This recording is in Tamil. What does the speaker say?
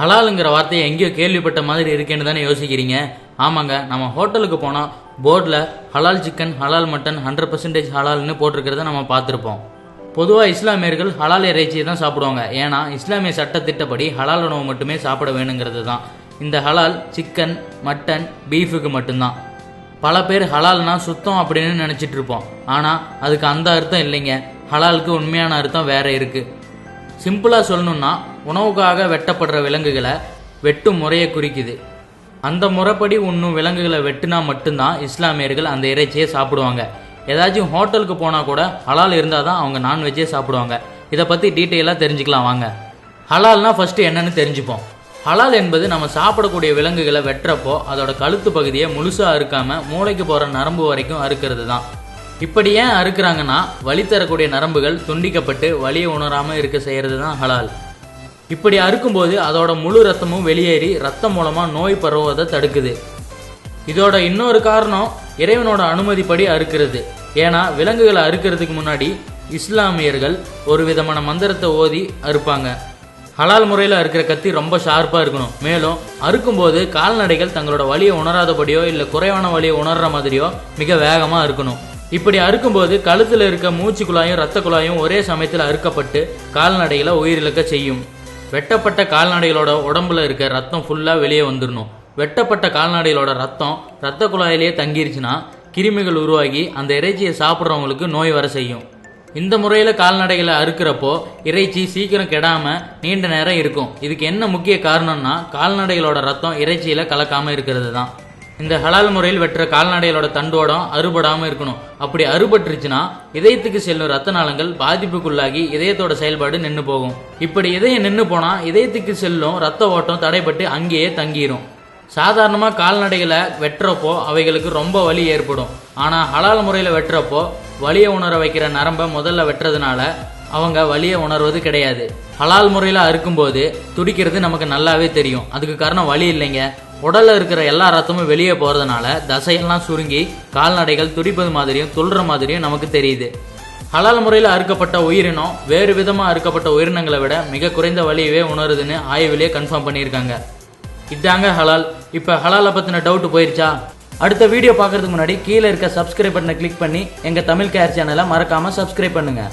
ஹலாலுங்கிற வார்த்தையை எங்கேயோ கேள்விப்பட்ட மாதிரி இருக்கேன்னு தானே யோசிக்கிறீங்க. ஆமாங்க, நம்ம ஹோட்டலுக்கு போனால் போர்டில் ஹலால் சிக்கன், ஹலால் மட்டன், 100% ஹலால்னு போட்டிருக்கிறத நம்ம பார்த்துருப்போம். பொதுவாக இஸ்லாமியர்கள் ஹலால் இறைச்சியை தான் சாப்பிடுவாங்க. ஏன்னா இஸ்லாமிய சட்டத்திட்டப்படி ஹலால் உணவு மட்டுமே சாப்பிட வேணுங்கிறது தான். இந்த ஹலால் சிக்கன், மட்டன், பீஃபுக்கு மட்டும்தான். பல பேர் ஹலால்னா சுத்தம் அப்படின்னு நினச்சிட்டு இருப்போம். ஆனால் அதுக்கு அந்த அர்த்தம் இல்லைங்க. ஹலாலுக்கு உண்மையான அர்த்தம் வேற இருக்குது. சிம்பிளாக சொல்லணும்னா உணவுக்காக வெட்டப்படுற விலங்குகளை வெட்டும் முறையை குறிக்குது. அந்த முறைப்படி உண்ணும் விலங்குகளை வெட்டினா மட்டும்தான் இஸ்லாமியர்கள் அந்த இறைச்சியை சாப்பிடுவாங்க. ஏதாச்சும் ஹோட்டலுக்கு போனால் கூட ஹலால் இருந்தால் தான் அவங்க நான்வெஜ்ஜே சாப்பிடுவாங்க. இதை பற்றி டீட்டெயிலாக தெரிஞ்சுக்கலாம் வாங்க. ஹலால்னா ஃபஸ்ட்டு என்னன்னு தெரிஞ்சுப்போம். ஹலால் என்பது நம்ம சாப்பிடக்கூடிய விலங்குகளை வெட்டுறப்போ அதோட கழுத்து பகுதியை முழுசாக அறுக்காமல் மூளைக்கு போகிற நரம்பு வரைக்கும் அறுக்கிறது தான். இப்படி ஏன் அறுக்கிறாங்கன்னா வலி தரக்கூடிய நரம்புகள் துண்டிக்கப்பட்டு வலியை உணராமல் இருக்க செய்கிறது தான் ஹலால். இப்படி அறுக்கும்போது அதோட முழு ரத்தமும் வெளியேறி ரத்தம் மூலமாக நோய் பரவுவதை தடுக்குது. இதோட இன்னொரு காரணம் இறைவனோட அனுமதிப்படி அறுக்கிறது. ஏன்னா விலங்குகளை அறுக்கிறதுக்கு முன்னாடி இஸ்லாமியர்கள் ஒரு விதமான மந்திரத்தை ஓதி அறுப்பாங்க. ஹலால் முறையில் அறுக்கிற கத்தி ரொம்ப ஷார்ப்பாக இருக்கணும். மேலும் அறுக்கும்போது கால்நடைகள் தங்களோட வலியை உணராதபடியோ இல்லை குறைவான வலியை உணர்ற மாதிரியோ மிக வேகமாக இருக்கணும். இப்படி அறுக்கும்போது கழுத்தில் இருக்க மூச்சு குழாயும் இரத்த குழாயும் ஒரே சமயத்தில் அறுக்கப்பட்டு கால்நடைகளை உயிரிழக்க செய்யும். வெட்டப்பட்ட கால்நடைகளோட உடம்புல இருக்க ரத்தம் ஃபுல்லாக வெளியே வந்துடணும். வெட்டப்பட்ட கால்நடைகளோட ரத்தம் இரத்த குழாயிலேயே தங்கிருச்சுன்னா கிருமிகள் உருவாகி அந்த இறைச்சியை சாப்பிட்றவங்களுக்கு நோய் வர செய்யும். இந்த முறையில் கால்நடைகளை அறுக்கிறப்போ இறைச்சி சீக்கிரம் கெடாமல் நீண்ட நேரம் இருக்கும். இதுக்கு என்ன முக்கிய காரணம்னா கால்நடைகளோட ரத்தம் இறைச்சியில் கலக்காமல் இருக்கிறது தான். இந்த ஹலால் முறையில் வெட்டுற கால்நடைகளோட தண்டோடம் அறுபடாமல் இருக்கணும். அப்படி அறுபட்டுருச்சுன்னா இதயத்துக்கு செல்லும் ரத்த நாளங்கள் பாதிப்புக்குள்ளாகி இதயத்தோட செயல்பாடு நின்று போகும். இப்படி இதயம் நின்று போனால் இதயத்துக்கு செல்லும் ரத்த ஓட்டம் தடைப்பட்டு அங்கேயே தங்கிடும். சாதாரணமாக கால்நடைகளை வெட்டுறப்போ அவைகளுக்கு ரொம்ப வலி ஏற்படும். ஆனால் ஹலால் முறையில் வெட்டுறப்போ வலியை உணர வைக்கிற நரம்பை முதல்ல வெட்டுறதுனால அவங்க வலியை உணர்வது கிடையாது. ஹலால் முறையில் அறுக்கும்போது துடிக்கிறது நமக்கு நல்லாவே தெரியும். அதுக்கு காரணம் வலி இல்லைங்க, உடலில் இருக்கிற எல்லா ரத்தமும் வெளியே போகிறதுனால தசையெல்லாம் சுருங்கி கால்நடைகள் துடிப்பது மாதிரியும் துள்ளுற மாதிரியும் நமக்கு தெரியுது. ஹலால் முறையில் அறுக்கப்பட்ட உயிரினம் வேறு விதமாக அறுக்கப்பட்ட உயிரினங்களை விட மிக குறைந்த வலியவே உணருதுன்னு ஆய்விலே கன்ஃபார்ம் பண்ணியிருக்காங்க. இதாங்க ஹலால். இப்போ ஹலாலை பற்றின டவுட் போயிருச்சா? அடுத்த வீடியோ பார்க்கறதுக்கு முன்னாடி கீழே இருக்க சப்ஸ்கிரைப் பட்டனை கிளிக் பண்ணி எங்கள் தமிழ் கேர் சேனலை மறக்காமல் சப்ஸ்கிரைப் பண்ணுங்கள்.